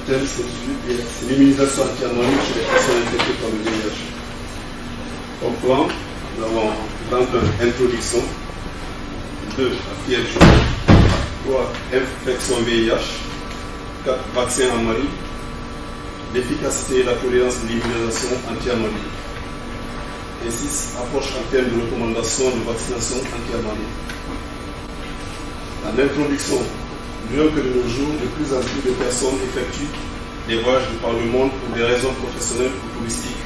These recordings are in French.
thème c'est l'immunisation anti-ammonite chez les personnes infectées par le VIH. Au plan, nous avons donc une introduction, 2 la fièvre jaune, 3 infection VIH, 4 vaccin ammonite, l'efficacité et la tolérance de l'immunisation anti-ammonite. Et 6 approche en termes de recommandation de vaccination anti-ammonite. En introduction, nous que de nos jours, de plus en plus de personnes effectuent des voyages par le monde pour des raisons professionnelles ou touristiques.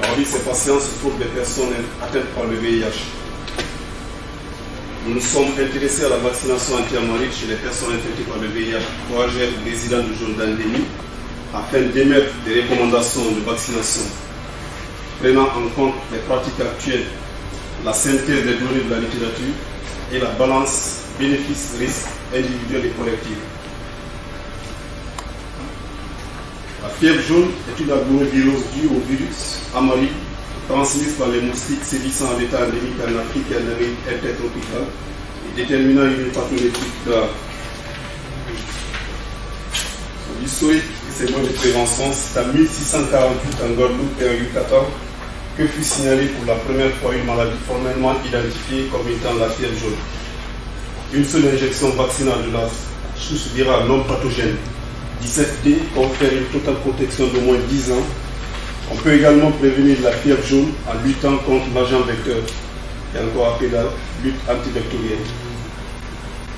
Parmi ces patients se trouvent des personnes atteintes par le VIH. Nous nous sommes intéressés à la vaccination anti-ammonite chez les personnes infectées par le VIH, voyageurs ou résidents de zones d'endémie, afin d'émettre des recommandations de vaccination, prenant en compte les pratiques actuelles, la synthèse des données de la littérature et la balance bénéfices-risques individuels et collectifs. La fièvre jaune est une adenovirose due au virus ammonite transmise par les moustiques sévissant à l'état endémique en Afrique et en Amérique intertropicale et déterminant une pathologie grave. L'historique de ces moyens de prévention, c'est en 1648 en Guadeloupe et en Yucatan que fut signalée pour la première fois une maladie formellement identifiée comme étant la fièvre jaune. Une seule injection vaccinale de la souche virale non pathogène 17D confère une totale protection d'au moins 10 ans. On peut également prévenir la fièvre jaune en luttant contre l'agent vecteur, qui est encore appelé la lutte antivectorielle.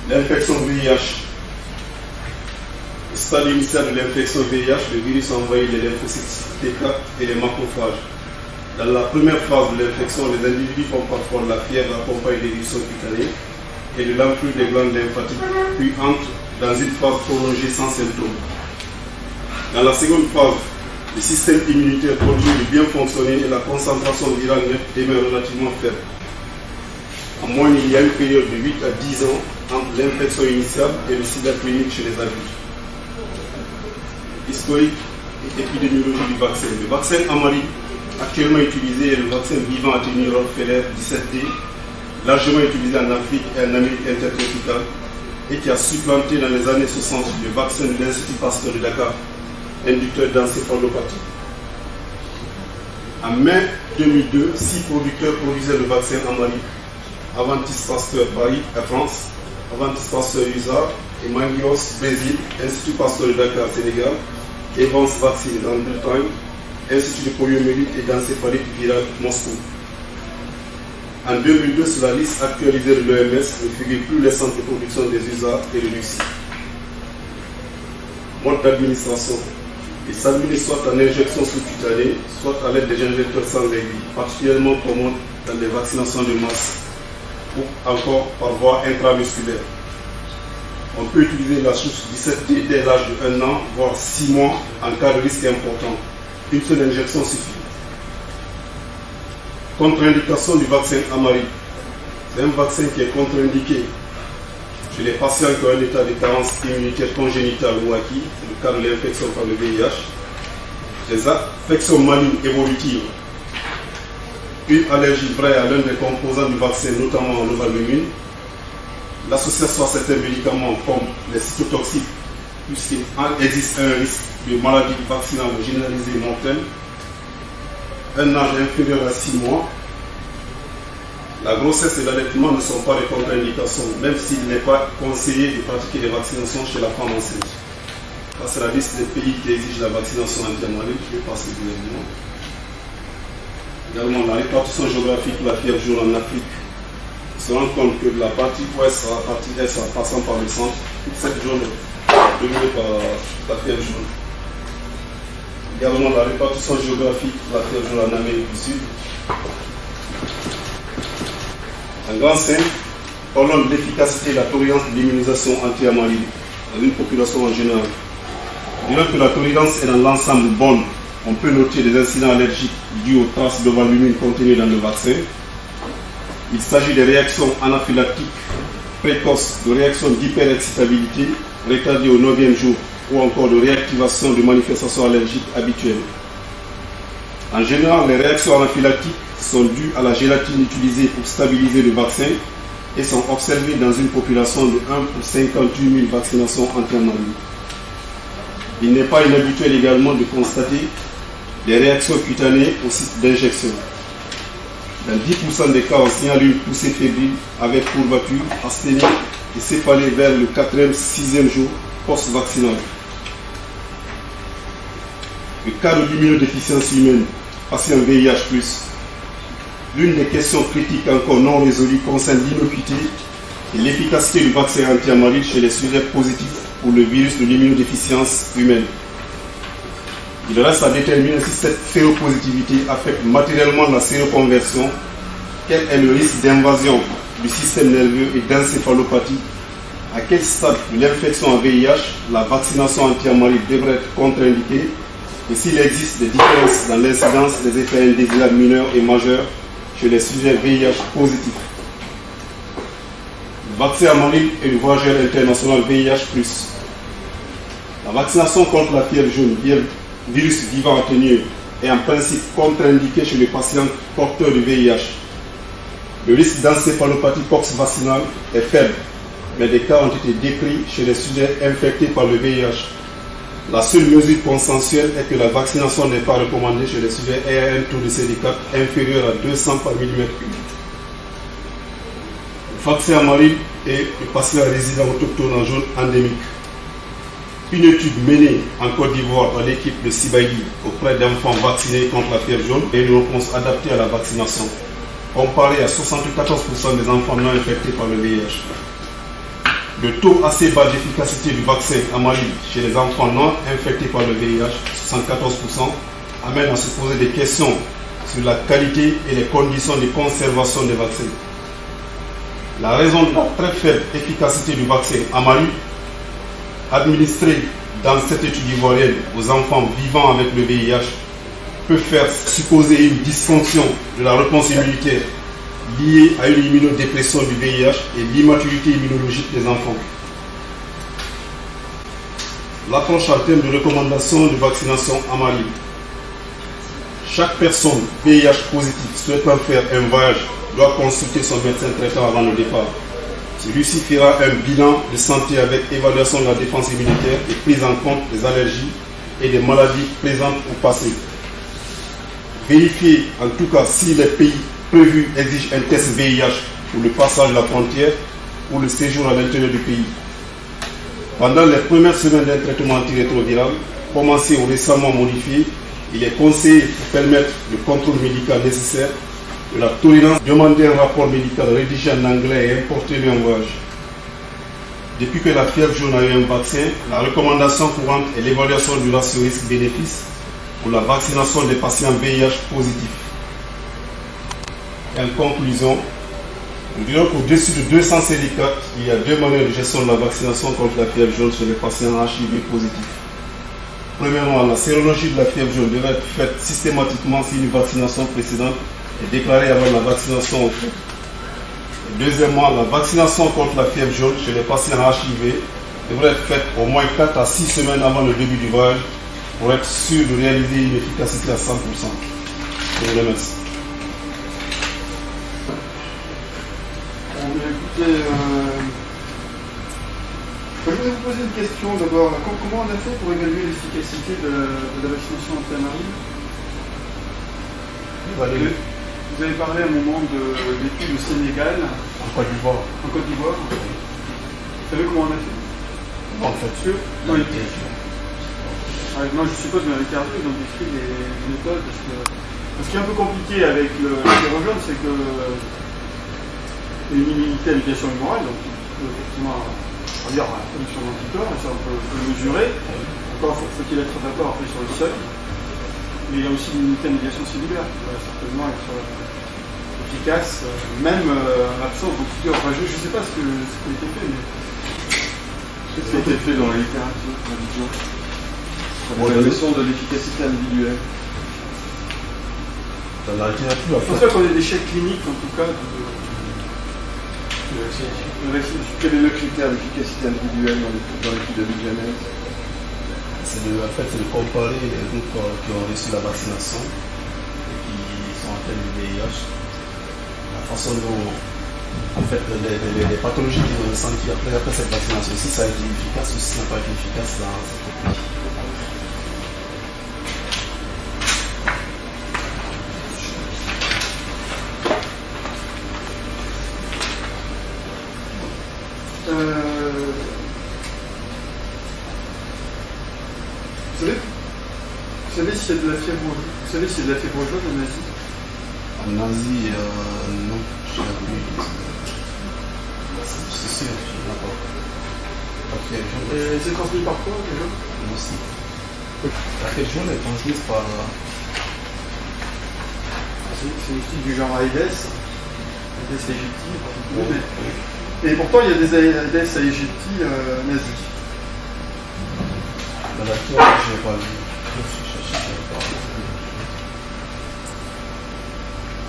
L'infection VIH. Au stade initial de l'infection VIH, le virus envahit les lymphocytes T4 et les macrophages. Dans la première phase de l'infection, les individus font parfois de la fièvre accompagnée d'éruptions cutanées et de l'enflure des glandes lymphatiques, puis entrent dans une phase prolongée sans symptômes. Dans la seconde phase, le système immunitaire continue de bien fonctionner et la concentration virale demeure relativement faible. En moyenne, il y a une période de 8 à 10 ans entre l'infection initiale et le sida clinique chez les adultes. Historique et épidémiologie du vaccin. Le vaccin ammonite actuellement utilisé est le vaccin vivant atténué Rockefeller 17D, largement utilisé en Afrique et en Amérique intertropicale, et qui a supplanté dans les années 60 le vaccin de l'Institut Pasteur de Dakar, inducteur d'encéphalopathie. En mai 2002, 6 producteurs produisaient le vaccin ammonite. Aventis Pasteur Paris à France, Aventis Pasteur USA et Mangios Brésil, Institut Pasteur de Dakar Sénégal, Evans Vaccine en Bretagne, Institut de poliomyélite et d'encéphalite virale Moscou. En 2002, sur la liste actualisée de l'OMS, ne figurent plus les centres de production des USA et de Russie. Mode d'administration. Il s'administre soit en injection sous-cutanée, soit à l'aide des injecteurs sans aiguille, particulièrement commode dans les vaccinations de masse, ou encore par voie intramusculaire. On peut utiliser la souche 17D dès l'âge de 1 an, voire 6 mois, en cas de risque important. Une seule injection suffit. Contre-indication du vaccin ammonite. C'est un vaccin qui est contre-indiqué chez les patients qui ont un état de carence immunitaire congénitale ou acquis, c'est le cas de l'infection par le VIH, les affections malignes évolutives, une allergie vraie à l'un des composants du vaccin, notamment l'ovalbumine, l'association à certains médicaments comme les cytotoxiques, puisqu'il existe un risque de maladie vaccinale généralisée mortelle, un âge inférieur à 6 mois, la grossesse et l'allaitement ne sont pas des contre-indications, même s'il n'est pas conseillé de pratiquer les vaccinations chez la femme enceinte. Ça, c'est la liste des pays qui exigent la vaccination anti-ammonite, je vais passer brièvement. Également, la répartition géographique de la fièvre jaune en Afrique. On se rend compte que de la partie ouest à la partie est, en passant par le centre, toute cette zone est dominée par la fièvre jaune. Également, la répartition géographique de la fièvre jaune en Amérique du Sud. En grand 5, parlons de l'efficacité et la tolérance de l'immunisation anti-ammonite dans une population en général. Disons que la tolérance est dans l'ensemble bonne. On peut noter des incidents allergiques dus aux traces d'ovalbumine contenues dans le vaccin. Il s'agit des réactions anaphylactiques précoces, de réactions d'hyperexcitabilité retardées au 9e jour ou encore de réactivation de manifestations allergiques habituelles. En général, les réactions anaphylactiques sont dues à la gélatine utilisée pour stabiliser le vaccin et sont observées dans une population de 1 pour 58 000 vaccinations anti-ammonite. Il n'est pas inhabituel également de constater des réactions cutanées au site d'injection. Dans 10% des cas, on signale une poussée fébrile avec courbature, asthénie et céphalée vers le 4e, 6e jour post-vaccinal. Le cas de l'immunodéficience humaine, patient VIH+, l'une des questions critiques encore non résolues concerne l'innocuité et l'efficacité du vaccin anti-amaril chez les sujets positifs pour le virus de l'immunodéficience humaine. Il reste à déterminer si cette séropositivité affecte matériellement la séroconversion, quel est le risque d'invasion du système nerveux et d'encéphalopathie, à quel stade de l'infection à VIH la vaccination anti-amaril devrait être contre-indiquée et s'il existe des différences dans l'incidence des effets indésirables mineurs et majeurs chez les sujets VIH positifs. Le vaccin amaril et le voyageur international VIH+. La vaccination contre la fièvre jaune, virus vivant atténué, est en principe contre-indiquée chez les patients porteurs du VIH. Le risque d'encéphalopathie post-vaccinale est faible, mais des cas ont été décrits chez les sujets infectés par le VIH. La seule mesure consensuelle est que la vaccination n'est pas recommandée chez les sujets ayant un taux de CD4 inférieur à 200 par millimètre cube. Le vaccin amaril et le patient résident autochtone en zone endémique. Une étude menée en Côte d'Ivoire par l'équipe de Sibaïdi auprès d'enfants vaccinés contre la fièvre jaune et une réponse adaptée à la vaccination, comparée à 74% des enfants non infectés par le VIH. Le taux assez bas d'efficacité du vaccin amaril chez les enfants non infectés par le VIH, 74%, amène à se poser des questions sur la qualité et les conditions de conservation des vaccins. La raison de la très faible efficacité du vaccin amaril administré dans cette étude ivoirienne aux enfants vivant avec le VIH peut faire supposer une dysfonction de la réponse immunitaire liée à une immunodépression du VIH et l'immaturité immunologique des enfants. L'approche en termes de recommandation de vaccination amaril. Chaque personne VIH positive souhaitant faire un voyage doit consulter son médecin traitant avant le départ. Celui-ci fera un bilan de santé avec évaluation de la défense immunitaire et prise en compte des allergies et des maladies présentes au passé. Vérifier en tout cas si les pays prévus exigent un test VIH pour le passage de la frontière ou le séjour à l'intérieur du pays. Pendant les premières semaines d'un traitement antirétroviral, commencé ou récemment modifié, il est conseillé pour permettre le contrôle médical nécessaire de la tolérance, demander un rapport médical rédigé en anglais et importé en voyage. Depuis que la fièvre jaune a eu un vaccin, la recommandation courante est l'évaluation du ratio risque-bénéfice pour la vaccination des patients VIH positifs. En conclusion, nous dirons qu'au-dessus de 200 CD4, il y a deux manières de gestion de la vaccination contre la fièvre jaune chez les patients HIV positifs. Premièrement, la sérologie de la fièvre jaune devrait être faite systématiquement si une vaccination précédente est déclarée avant la vaccination au fait. Deuxièmement, la vaccination contre la fièvre jaune chez les patients HIV devrait être faite au moins 4 à 6 semaines avant le début du voyage pour être sûr de réaliser une efficacité à 100%. Je vous remercie. Écoutez, je voudrais vous poser une question d'abord. Comment on a fait pour évaluer l'efficacité de la vaccination anti-amaril? Vous avez parlé à un moment de l'étude au Sénégal. En Côte d'Ivoire. En Côte d'Ivoire. Vous savez comment on a fait? En fait, non, je suppose que dans les cardio, ils ont décrit des méthodes. Ce qui est un peu compliqué avec le fièvre jaune, c'est que une immunité à mutation humorale, donc effectivement, on va dire la production d'anticorps, ça on peut le mesurer. Encore faut-il être d'accord après sur le seuil. Mais il y a aussi une immunité à médiation cellulaire qui va certainement être efficace, même en l'absence d'anticorps. Enfin, je ne sais pas ce qui a été fait, mais. Qu'est-ce qui a été fait dans la littérature sur la question de l'efficacité individuelle? Dans la littérature, je pense pas qu'on ait d'échecs cliniques, en tout cas, quel est le critère d'efficacité individuelle dans l'étude de l'hygiène? C'est de comparer les groupes qui ont reçu la vaccination et qui sont atteints du VIH. La façon dont, en fait, les pathologies qu'ils ont ressenties après cette vaccination, si ça a été efficace ou si ça n'a pas été efficace dans cette population. s'il y a de la fièvre jaune? Vous savez s'il y a de la fièvre jaune en Asie? En Asie, non. Je n'ai plus. C'est sûr, je n'ai pas. Pas de fièvre jaune. Et c'est transmis par quoi déjà? Moi aussi. La fièvre jaune est transmise par. C'est aussi du genre Aedes aegypti en particulier. Et pourtant, il y a des Aedes aegypti nazis. Dans la fièvre, je n'ai pas vu.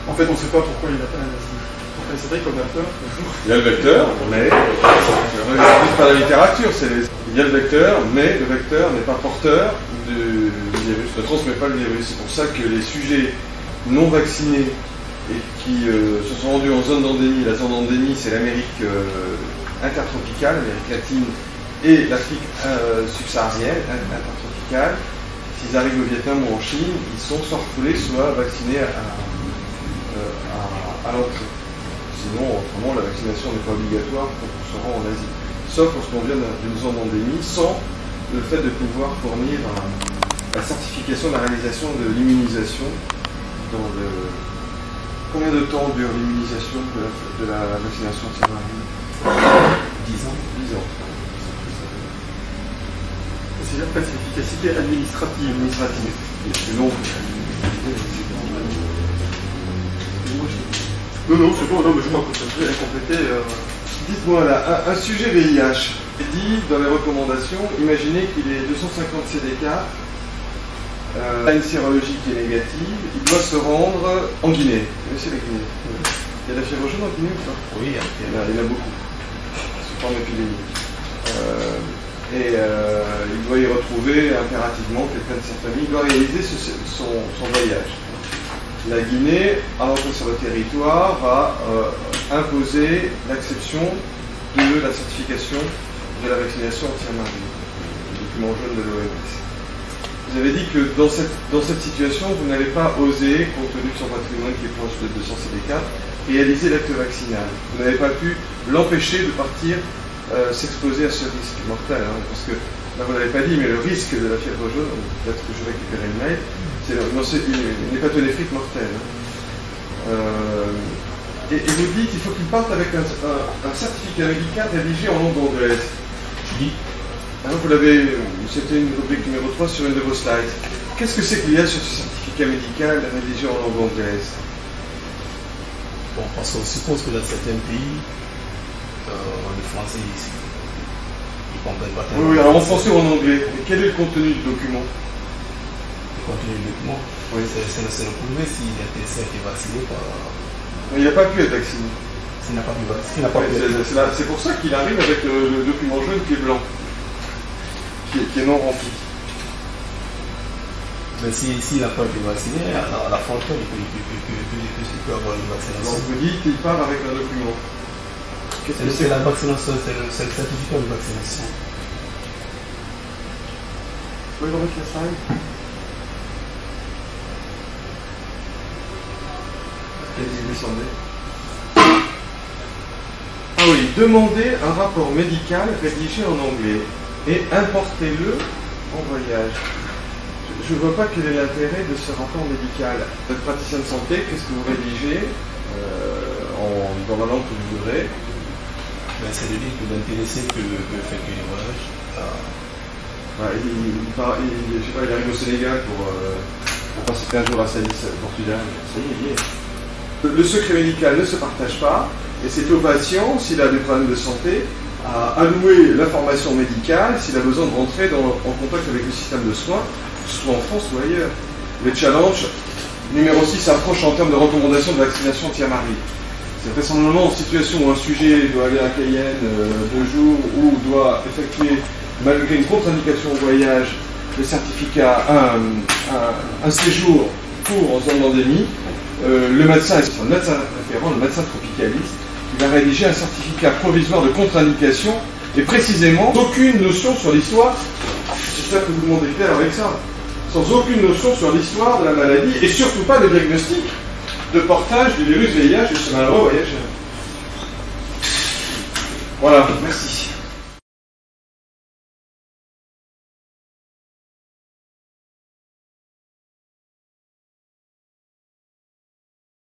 En fait, on ne sait pas pourquoi il n'a pas un nazi. Enfin, c'est vrai qu'on a peur toujours. Il y a le vecteur, mais c'est pas la littérature. Il y a le vecteur, mais le vecteur n'est pas porteur du virus, ne transmet pas le virus. C'est pour ça que les sujets non vaccinés et qui se sont rendus en zone d'endémie, la zone d'endémie c'est l'Amérique intertropicale, l'Amérique latine et l'Afrique subsaharienne, intertropicale, s'ils arrivent au Vietnam ou en Chine, ils sont soit refoulés, soit vaccinés à l'entrée. Sinon, autrement, la vaccination n'est pas obligatoire quand on se rend en Asie. Sauf lorsqu'on vient d'une zone d'endémie, sans le fait de pouvoir fournir la certification de la réalisation de l'immunisation. Combien de temps dure l'immunisation de la vaccination anti-Marie? 10 ans. 10 ans. C'est en fait l'efficacité administrative. C'est long. Non, c'est bon, non, mais je crois que ça devrait compléter. Dites-moi là, un sujet VIH est dit dans les recommandations, imaginez qu'il est 250 CD4, a une sérologie qui est négative, il doit se rendre en Guinée. C'est la Guinée. Il y a la fièvre jaune en Guinée ou pas? Oui, il y en a beaucoup. Sous forme épidémique. Il doit y retrouver impérativement quelqu'un de sa famille, il doit réaliser son voyage. La Guinée, à l'entrée sur le territoire, va imposer l'acception de la certification de la vaccination anti-Marie, le document jaune de l'OMS. Vous avez dit que dans cette situation, vous n'avez pas osé, compte tenu de son patrimoine qui est proche de 200 CD4, réaliser l'acte vaccinal. Vous n'avez pas pu l'empêcher de partir s'exposer à ce risque mortel, parce que, là vous ne l'avez pas dit, mais le risque de la fièvre jaune, peut-être que je récupérerai le mail, c'est une hépatonéphrite mortelle. Et vous dites qu'il faut qu'il parte avec un certificat médical rédigé en langue anglaise. Oui. Alors c'était une rubrique numéro 3 sur une de vos slides. Qu'est-ce que c'est qu'il y a sur ce certificat médical rédigé en langue anglaise? Bon, parce qu'on suppose que dans certains pays, le français, ils ne comprennent pas tellement. Oui, alors en français ou en anglais. Et quel est le contenu du document? Le contenu du document, oui, c'est le prouver s'il a été vacciné par. Il n'a pas pu être vacciné. S'il n'a pas pu être vacciné. C'est pour ça qu'il arrive avec le document jaune qui est blanc. Qui est non rempli. Mais s'il n'a pas été vacciné, à la frontière, il peut avoir une vaccination. Donc vous dites qu'il part avec un document. C'est la vaccination, c'est le certificat de vaccination. Vous pouvez remettre la slide? Ah oui, demandez un rapport médical rédigé en anglais et importez-le en voyage. Je ne vois pas quel est l'intérêt de ce rapport médical. Vous êtes praticien de santé, qu'est-ce que vous rédigez dans la langue que vous voudrez? C'est le livre d'intéressé que effectuer les voyages. Il arrive au Sénégal pour passer 15 jours à Saïs, Portugal. Ça y est, il y est. Le secret médical ne se partage pas, et c'est au patient, s'il a des problèmes de santé, à allouer l'information médicale s'il a besoin de rentrer en contact avec le système de soins, soit en France ou ailleurs. Le challenge numéro 6 approche en termes de recommandations de vaccination anti-Marie. C'est vraisemblablement en situation où un sujet doit aller à Cayenne 2 jours ou doit effectuer, malgré une contre-indication au voyage, le certificat, un séjour pour en zone d'endémie. Le médecin référent, le médecin tropicaliste, il a rédigé un certificat provisoire de contre-indication et précisément aucune notion sur l'histoire. J'espère que vous le demandez clair avec ça. Sans aucune notion sur l'histoire de la maladie et surtout pas de diagnostic de portage du virus VIH de ce malheureux voyageur. Voilà, merci.